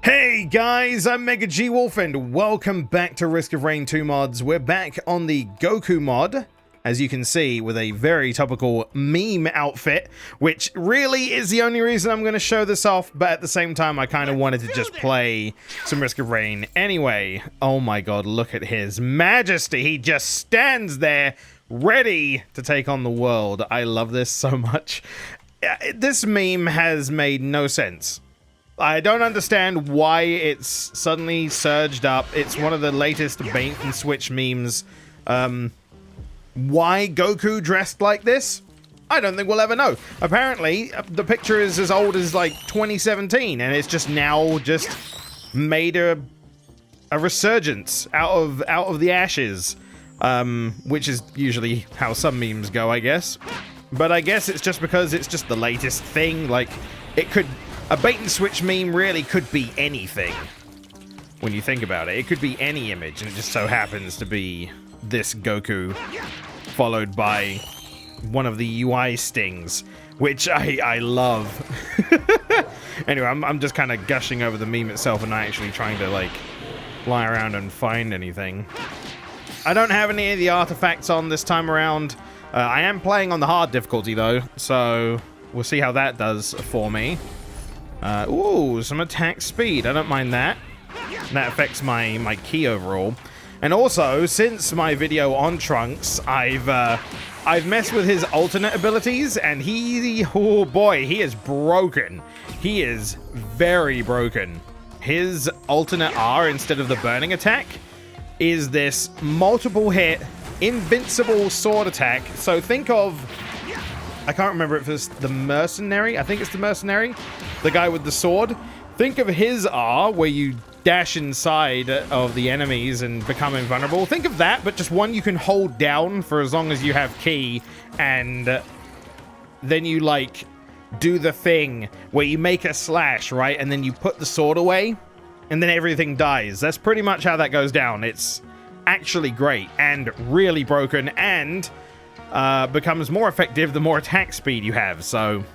Hey guys, I'm MegaGWolf and welcome back to Risk of Rain 2 mods. We're back on the GOKU mod, as you can see, with a very topical meme outfit, which really is the only reason I'm going to show this off, but at the same time I kind of wanted to just play some Risk of Rain anyway. Oh my god, look at his majesty. He just stands there ready to take on the world. I love this so much. This meme has made no sense. I don't understand why it's suddenly surged up. It's one of the latest bait and switch memes. Why Goku dressed like this? I don't think we'll ever know. Apparently, the picture is as old as like 2017, and it's just now just made a resurgence out of the ashes, which is usually how some memes go, I guess. But I guess it's just because it's just the latest thing. Like, it could. A bait and switch meme really could be anything when you think about it. It could be any image, and it just so happens to be this Goku followed by one of the UI stings, which I love. Anyway, I'm just kind of gushing over the meme itself and not actually trying to, like, lie around and find anything. I don't have any of the artifacts on this time around. I am playing on the hard difficulty, though, so we'll see how that does for me. Ooh, some attack speed. I don't mind that. That affects my ki overall. And also, since my video on Trunks, I've messed with his alternate abilities, and oh boy, he is broken. He is very broken. His alternate R instead of the burning attack is this multiple hit, invincible sword attack. So think of, I can't remember if it's the mercenary. I think it's the mercenary. The guy with the sword. Think of his R, where you dash inside of the enemies and become invulnerable. Think of that, but just one you can hold down for as long as you have ki, and then you, like, do the thing where you make a slash, right? And then you put the sword away, and then everything dies. That's pretty much how that goes down. It's actually great, and really broken, and becomes more effective the more attack speed you have, so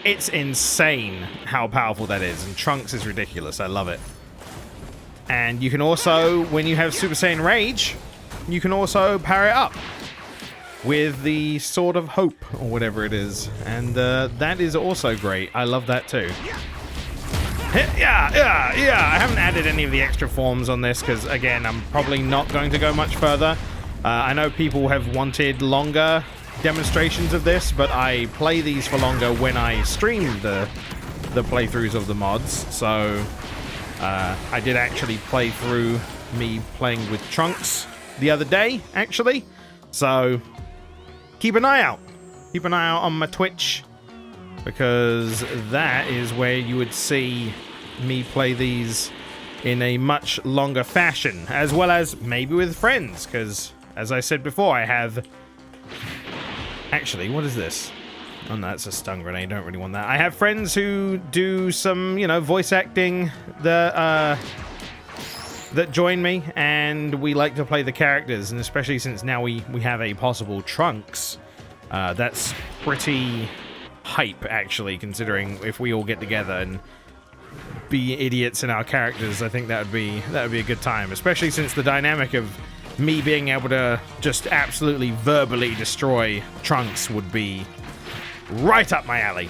it's insane how powerful that is, and Trunks is ridiculous. I love it. And you can also, when you have Super Saiyan Rage, you can also power it up with the Sword of Hope, or whatever it is, and that is also great. I love that too. Yeah, I haven't added any of the extra forms on this, because, again, I'm probably not going to go much further. I know people have wanted longer demonstrations of this, but I play these for longer when I stream the playthroughs of the mods. So I did actually play through me playing with Trunks the other day, actually. So keep an eye out. Keep an eye out on my Twitch, because that is where you would see me play these in a much longer fashion, as well as maybe with friends, because, as I said before, I have... Actually, what is this? Oh no, that's a stun grenade. Don't really want that. I have friends who do some, you know, voice acting that join me, and we like to play the characters, and especially since now we have a possible Trunks, that's pretty hype, actually, considering if we all get together and be idiots in our characters. I think that would be a good time, especially since the dynamic of me being able to just absolutely verbally destroy Trunks would be right up my alley.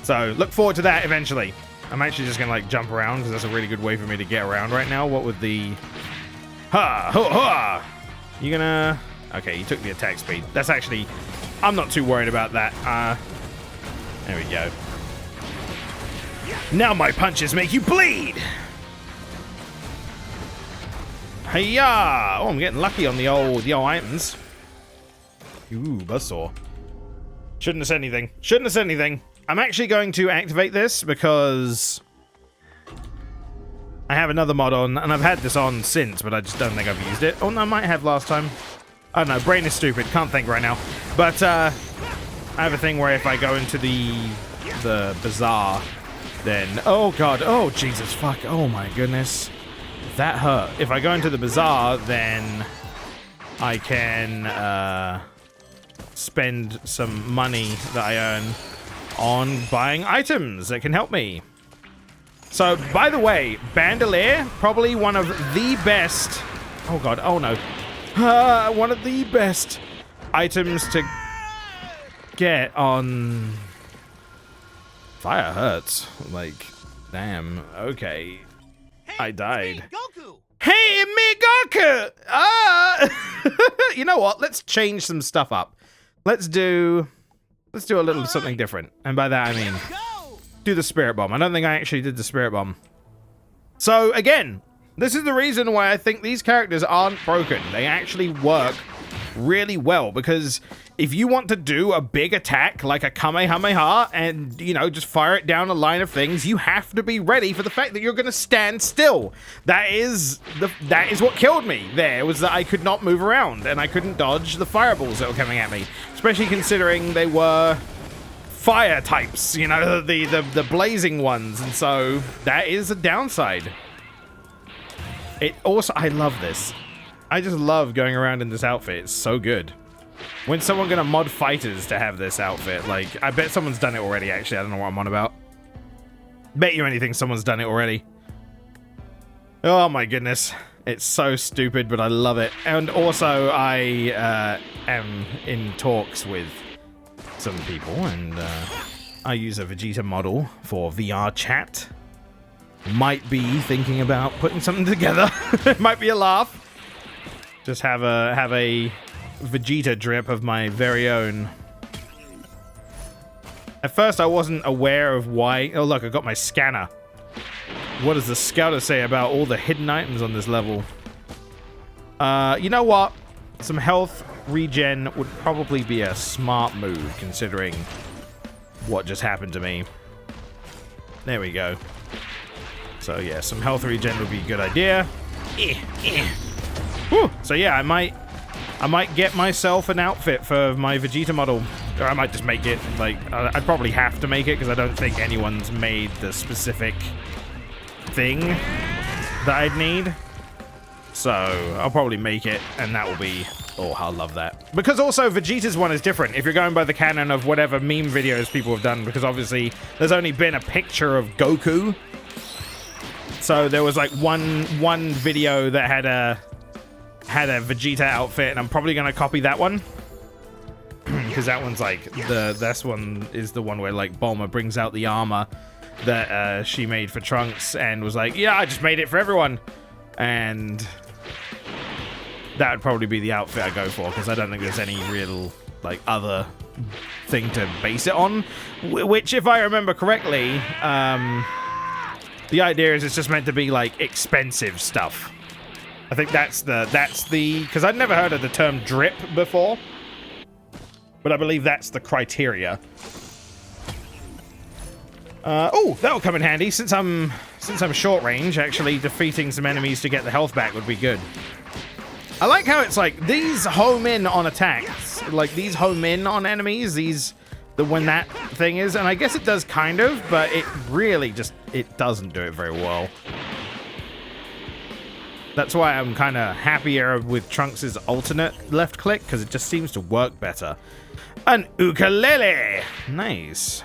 So look forward to that eventually. I'm actually just gonna, like, jump around, because that's a really good way for me to get around right now. What would the... Ha! Ha! Ha! You gonna... Okay, you took the attack speed. That's actually... I'm not too worried about that. There we go. Now my punches make you bleed! Hiya! Oh, I'm getting lucky on the old items. Ooh, buzzsaw. Shouldn't have said anything. Shouldn't have said anything. I'm actually going to activate this because I have another mod on, and I've had this on since, but I just don't think I've used it. Oh, no, I might have last time. I don't know. Brain is stupid. Can't think right now. But I have a thing where if I go into the bazaar, then... Oh, God. Oh, Jesus. Fuck. Oh, my goodness. That hurt. If I go into the bazaar, then I can spend some money that I earn on buying items that can help me. So, by the way, Bandolier, probably one of the best... Oh, God. Oh, no. One of the best items to get on... Fire hurts. Like, damn. Okay. Hey, I died. GOKU. Hey, MegaGWolf! You know what? Let's change some stuff up. Let's do a little something different. And by that, I mean... Go. do the spirit bomb. I don't think I actually did the spirit bomb. So again, this is the reason why I think these characters aren't broken. They actually work really well, because if you want to do a big attack like a Kamehameha and, you know, just fire it down a line of things, you have to be ready for the fact that you're going to stand still. That is what killed me there, was that I could not move around and I couldn't dodge the fireballs that were coming at me, especially considering they were fire types, you know, the blazing ones, and so that is a downside. It also, I love this. I just love going around in this outfit. It's so good. When's someone gonna mod fighters to have this outfit? Like, I bet someone's done it already, actually. I don't know what I'm on about. Bet you anything someone's done it already. Oh my goodness. It's so stupid, but I love it. And also, I am in talks with some people, and I use a Vegeta model for VR chat. Might be thinking about putting something together. It might be a laugh. Just have a Vegeta drip of my very own. At first I wasn't aware of why. Oh look, I got my scanner. What does the scouter say about all the hidden items on this level? You know what? Some health regen would probably be a smart move, considering what just happened to me. There we go. So yeah, some health regen would be a good idea. Whew. So yeah, I might get myself an outfit for my Vegeta model. Or I might just make it. Like, I'd probably have to make it, because I don't think anyone's made the specific thing that I'd need. So I'll probably make it, and that will be... Oh, I'll love that. Because also, Vegeta's one is different, if you're going by the canon of whatever meme videos people have done, because obviously there's only been a picture of Goku. So there was like one video that had a Vegeta outfit, and I'm probably gonna copy that one. Because that one's like, this one is the one where like Bulma brings out the armor that she made for Trunks and was like, yeah, I just made it for everyone. And that would probably be the outfit I go for, because I don't think there's any real like other thing to base it on. Which, if I remember correctly, the idea is it's just meant to be like expensive stuff. I think that's the because I'd never heard of the term drip before, but I believe that's the criteria. Oh, that'll come in handy since I'm short range. Actually, defeating some enemies to get the health back would be good. I like how it's like these home in on attacks, like these home in on enemies. When that thing is, and I guess it does kind of, but it really just it doesn't do it very well. That's why I'm kind of happier with Trunks' alternate left click, because it just seems to work better. An ukulele! Nice.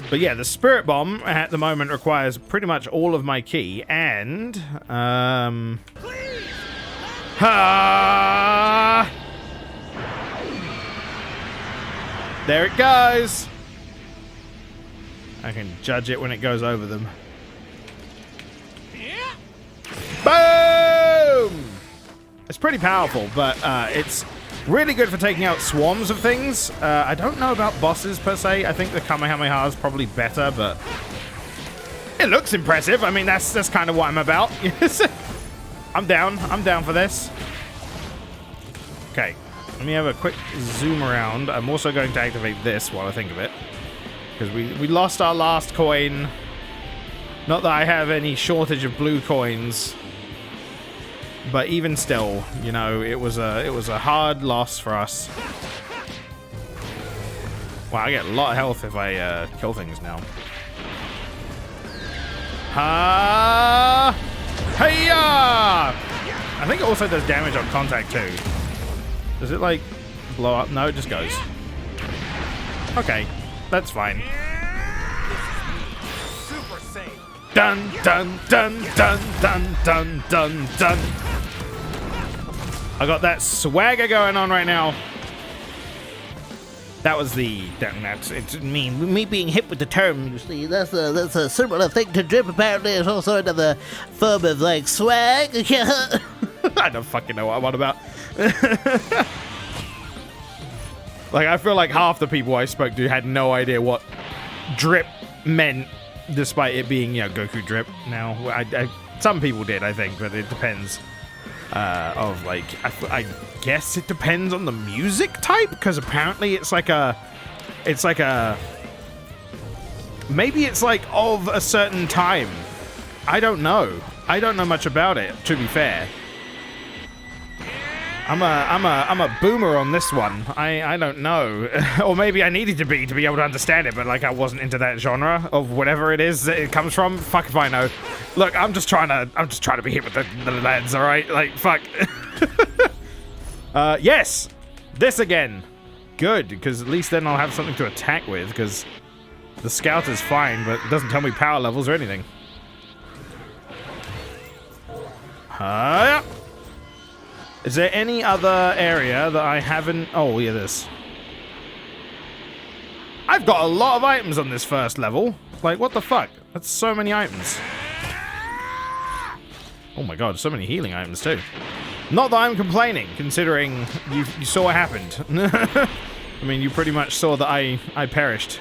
But yeah, the Spirit Bomb at the moment requires pretty much all of my ki, and... there it goes! I can judge it when it goes over them. Boom! It's pretty powerful, but it's really good for taking out swarms of things. I don't know about bosses per se. I think the Kamehameha is probably better, but it looks impressive. I mean, that's kind of what I'm about. I'm down for this. Okay, let me have a quick zoom around. I'm also going to activate this while I think of it, because we lost our last coin. Not that I have any shortage of blue coins, but even still, you know, it was a hard loss for us. Wow, I get a lot of health if I kill things now. Hey-ya! I think it also does damage on contact too. Does it like blow up? No, it just goes. Okay, that's fine. Dun dun dun dun dun dun dun dun. I got that swagger going on right now. That was the. It's me being hip with the term. You see, That's a similar thing to drip. Apparently, it's also another form of like swag. I don't fucking know what I'm on about. Like, I feel like half the people I spoke to had no idea what drip meant, despite it being, you know, Goku drip. Now, some people did, I think, but it depends. Of like, I guess it depends on the music type, because apparently it's like a, maybe it's like of a certain time. I don't know. I don't know much about it, to be fair. I'm a boomer on this one. I don't know. Or maybe I needed to be able to understand it, but like I wasn't into that genre of whatever it is that it comes from. Fuck if I know. Look, I'm just trying to be hit with the lads, alright? Like, fuck. Yes! This again. Good, because at least then I'll have something to attack with, because the scout is fine, but it doesn't tell me power levels or anything. Is there any other area that I haven't... Oh, yeah, this. I've got a lot of items on this first level. Like, what the fuck? That's so many items. Oh my god, so many healing items too. Not that I'm complaining, considering you saw what happened. I mean, you pretty much saw that I perished.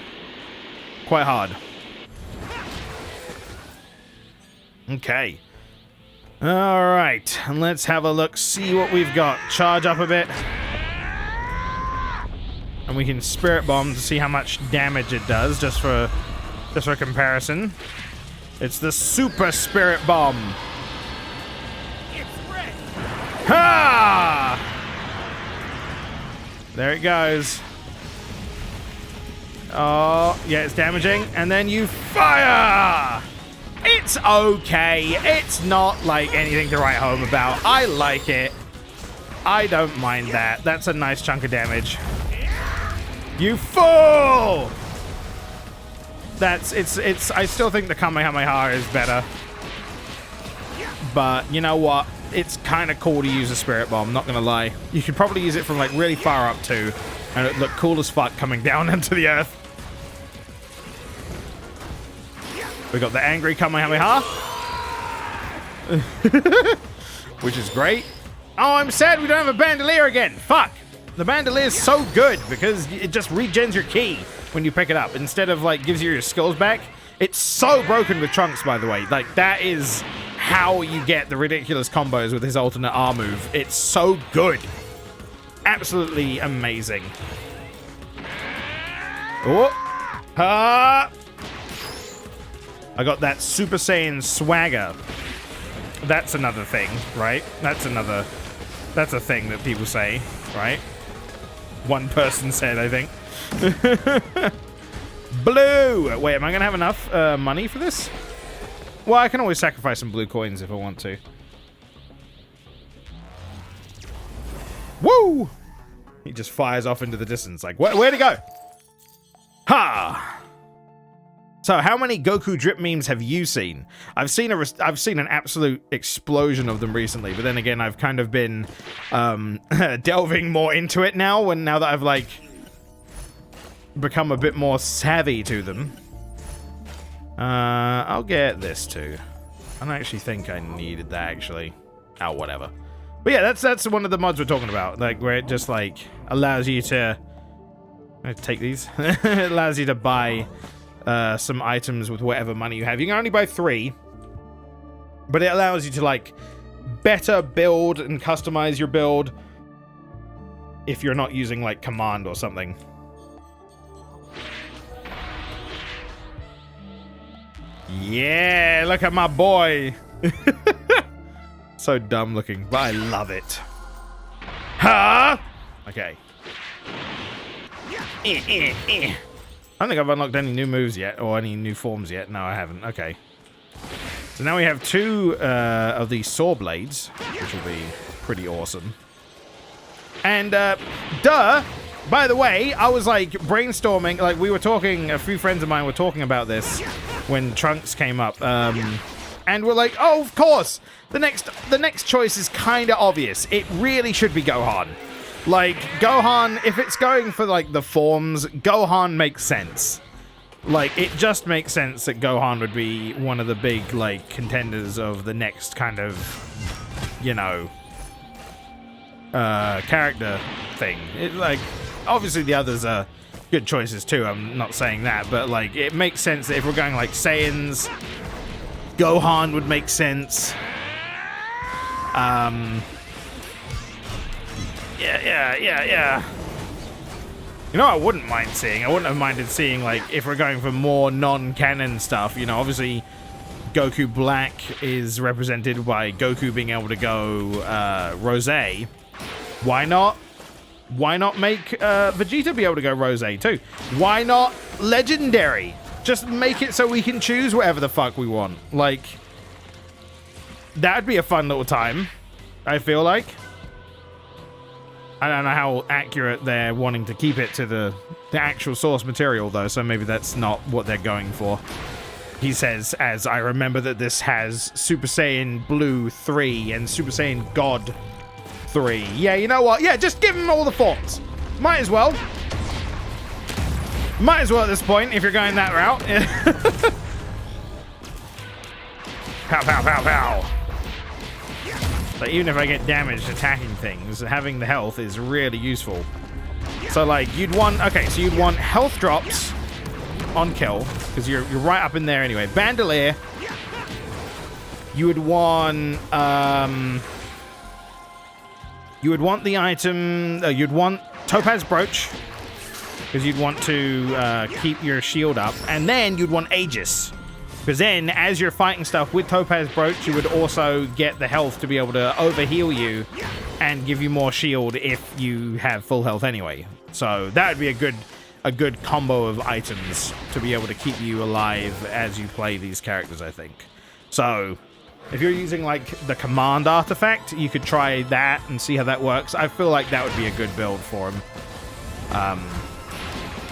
Quite hard. Okay. Alright, and let's have a look, see what we've got. Charge up a bit. And we can Spirit Bomb to see how much damage it does, just for comparison. It's the Super Spirit Bomb. Ha! There it goes. Oh, yeah, it's damaging. And then you fire! It's okay. It's not like anything to write home about. I like it. I don't mind that. That's a nice chunk of damage. You fool! I still think the Kamehameha is better. But you know what? It's kind of cool to use a Spirit Bomb, not gonna lie. You could probably use it from like really far up too, and it'd look cool as fuck coming down into the earth. We got the angry Kamehameha. Which is great. Oh, I'm sad we don't have a bandolier again. Fuck. The bandolier is so good because it just regens your ki when you pick it up instead of like gives you your skills back. It's so broken with Trunks, by the way. Like, that is how you get the ridiculous combos with his alternate R move. It's so good. Absolutely amazing. Oh. Ha! I got that Super Saiyan swagger. That's another thing, right? That's a thing that people say, right? One person said, I think. Blue! Wait, am I gonna have enough money for this? Well, I can always sacrifice some blue coins if I want to. Woo! He just fires off into the distance, like, where'd it go? Ha! So, how many Goku drip memes have you seen? I've seen an absolute explosion of them recently, but then again, I've kind of been delving more into it now that I've like become a bit more savvy to them. I'll get this too. I don't actually think I needed that actually. Oh, whatever. But yeah, that's one of the mods we're talking about, like where it just like allows you to take these. It allows you to buy some items with whatever money you have. You can only buy 3, but it allows you to like better build and customize your build if you're not using like command or something. Yeah, look at my boy. So dumb looking, but I love it. Huh? Okay. I don't think I've unlocked any new moves yet, or any new forms yet. No, I haven't. Okay. So now we have 2 of these saw blades, which will be pretty awesome. And, duh, By the way, I was like brainstorming, like we were talking, a few friends of mine were talking about this when Trunks came up, and we're like, oh, of course, the next choice is kind of obvious. It really should be Gohan. Like, Gohan, if it's going for like the forms, Gohan makes sense. Like, it just makes sense that Gohan would be one of the big, like, contenders of the next kind of, you know, character thing. It, like, obviously the others are good choices too, I'm not saying that, but, like, it makes sense that if we're going, like, Saiyans, Gohan would make sense. Yeah. You know, I wouldn't mind seeing. I wouldn't have minded seeing, like, if we're going for more non-canon stuff. You know, obviously, Goku Black is represented by Goku being able to go Rosé. Why not? Why not make Vegeta be able to go Rosé too? Why not Legendary? Just make it so we can choose whatever the fuck we want. Like, that'd be a fun little time, I feel like. I don't know how accurate they're wanting to keep it to the actual source material, though, so maybe that's not what they're going for. He says, as I remember that this has Super Saiyan Blue 3 and Super Saiyan God 3. Yeah, you know what? Yeah, just give him all the forms. Might as well. Might as well at this point, if you're going that route. Pow, pow, pow, pow. But even if I get damaged attacking things, having the health is really useful. So, like, you'd want... Okay, so you'd want health drops on kill, because you're right up in there anyway. Bandolier. You would want... you would want the item... you'd want Topaz Brooch, because you'd want to keep your shield up. And then you'd want Aegis. Because then, as you're fighting stuff with Topaz Brooch, you would also get the health to be able to overheal you and give you more shield if you have full health anyway. So that would be a good combo of items to be able to keep you alive as you play these characters, I think. So if you're using like the command artifact, you could try that and see how that works. I feel like that would be a good build for him.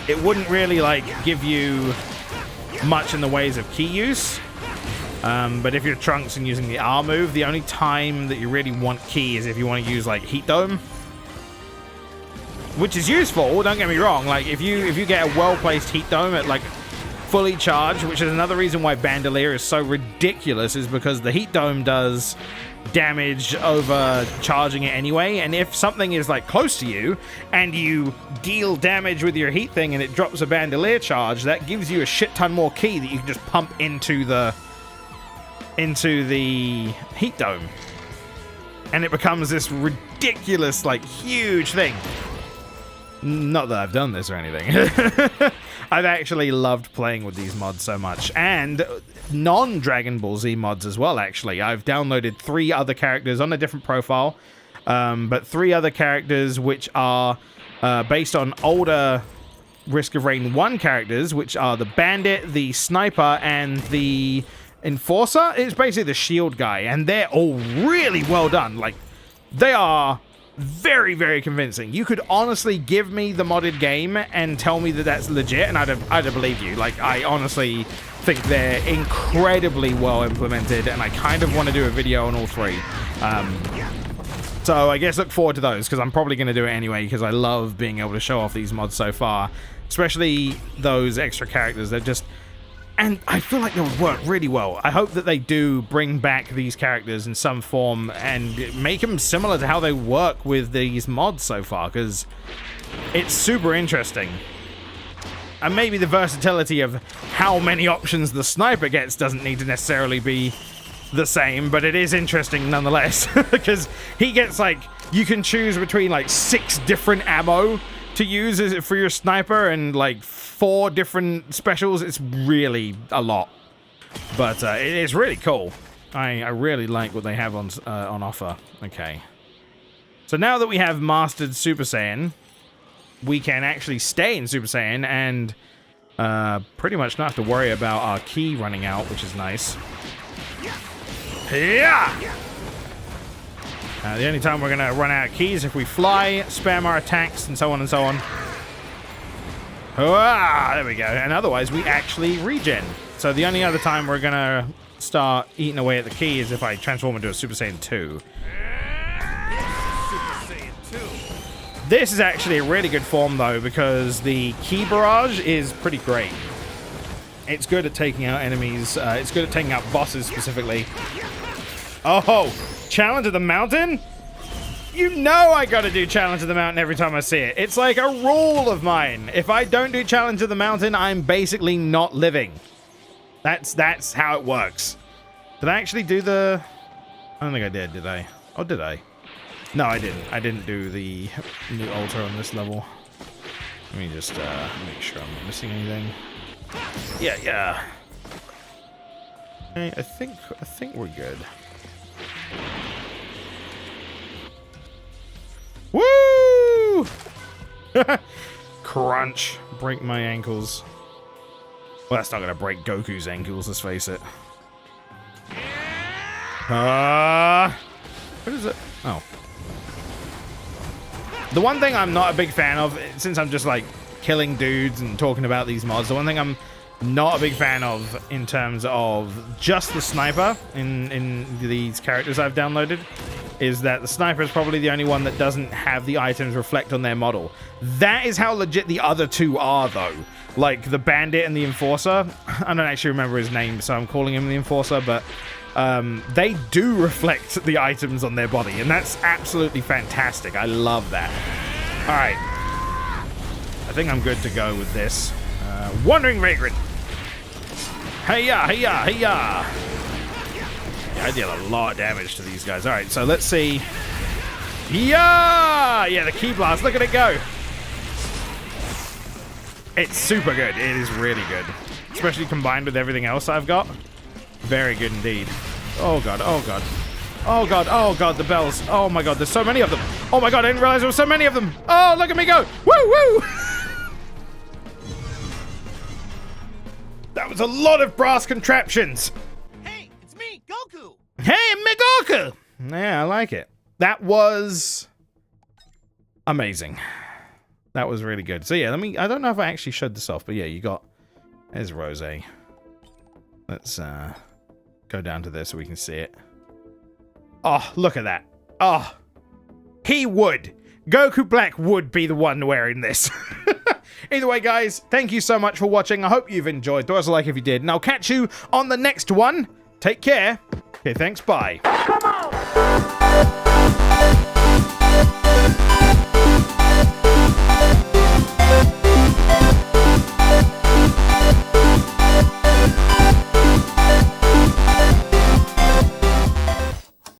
It wouldn't really like give you much in the ways of key use, but if you're Trunks and using the R move, the only time that you really want key is if you want to use like Heat Dome, which is useful, don't get me wrong. Like if you get a well-placed Heat Dome at like fully charged, which is another reason why Bandolier is so ridiculous, is because the Heat Dome does damage over charging it anyway, and if something is like close to you and you deal damage with your heat thing and it drops a Bandolier charge, that gives you a shit ton more ki that you can just pump into the Heat Dome, and it becomes this ridiculous, like, huge thing. Not that I've done this or anything. I've actually loved playing with these mods so much, and non-Dragon Ball Z mods as well, actually. I've downloaded 3 other characters on a different profile, but 3 other characters which are based on older Risk of Rain 1 characters, which are the Bandit, the Sniper, and the Enforcer. It's basically the shield guy, and they're all really well done. Like, they are very, very convincing. You could honestly give me the modded game and tell me that that's legit, and I'd have believed you. Like, I honestly think they're incredibly well implemented, and I kind of want to do a video on all 3. So I guess look forward to those, because I'm probably going to do it anyway, because I love being able to show off these mods so far, especially those extra characters. They're just... And I feel like they would work really well. I hope that they do bring back these characters in some form and make them similar to how they work with these mods so far, because it's super interesting. And maybe the versatility of how many options the Sniper gets doesn't need to necessarily be the same, but it is interesting nonetheless, because he gets, like, you can choose between like 6 different ammo to use for your Sniper and like 4 different specials. It's really a lot, but it is really cool. I really like what they have on offer. Okay, so now that we have mastered Super Saiyan, we can actually stay in Super Saiyan and pretty much not have to worry about our ki running out, which is nice. Yeah. The only time we're gonna run out of keys if we fly, spam our attacks, and so on and so on. Ah, there we go. And otherwise, we actually regen. So the only other time we're going to start eating away at the key is if I transform into a Super Saiyan 2. This is actually a really good form, though, because the key barrage is pretty great. It's good at taking out enemies. It's good at taking out bosses, specifically. Oh, Challenge of the Mountain? You know I gotta do Challenge of the Mountain every time I see it. It's like a rule of mine. If I don't do Challenge of the Mountain, I'm basically not living. That's how it works. Did I actually do the... I don't think I did I? Oh, did I? No, I didn't. I didn't do the new altar on this level. Let me just make sure I'm not missing anything. Yeah. Okay, I think we're good. Woo! Crunch. Break my ankles. Well, that's not going to break Goku's ankles, let's face it. What is it? Oh. The one thing I'm not a big fan of, since I'm just like killing dudes and talking about these mods, the one thing I'm not a big fan of in terms of just the sniper in these characters I've downloaded is that the sniper is probably the only one that doesn't have the items reflect on their model. That is how legit the other two are, though. Like the bandit and the enforcer. I don't actually remember his name, so I'm calling him the enforcer, but they do reflect the items on their body, and that's absolutely fantastic. I love that. All right. I think I'm good to go with this. Wandering Vagrant. Hey-ya, hey-ya, hey-ya. Yeah, I deal a lot of damage to these guys. All right, so let's see. Yeah, the key blast. Look at it go. It's super good. It is really good, especially combined with everything else I've got. Very good indeed. Oh god, oh god. Oh god, oh god, the bells. Oh my god, there's so many of them. Oh my god, I didn't realize there were so many of them. Oh, look at me go. Woo, woo. That was a lot of brass contraptions. Hey, it's me, Goku. Hey, MegaGWolf. Yeah, I like it. That was amazing. That was really good. So yeah, I don't know if I actually showed this off, but yeah, you got, there's Rose. Let's go down to there so we can see it. Oh, look at that. Oh, he would. Goku Black would be the one wearing this. Either way, guys, thank you so much for watching. I hope you've enjoyed. Throw us a like if you did, and I'll catch you on the next one. Take care. Okay, thanks. Bye. Come on.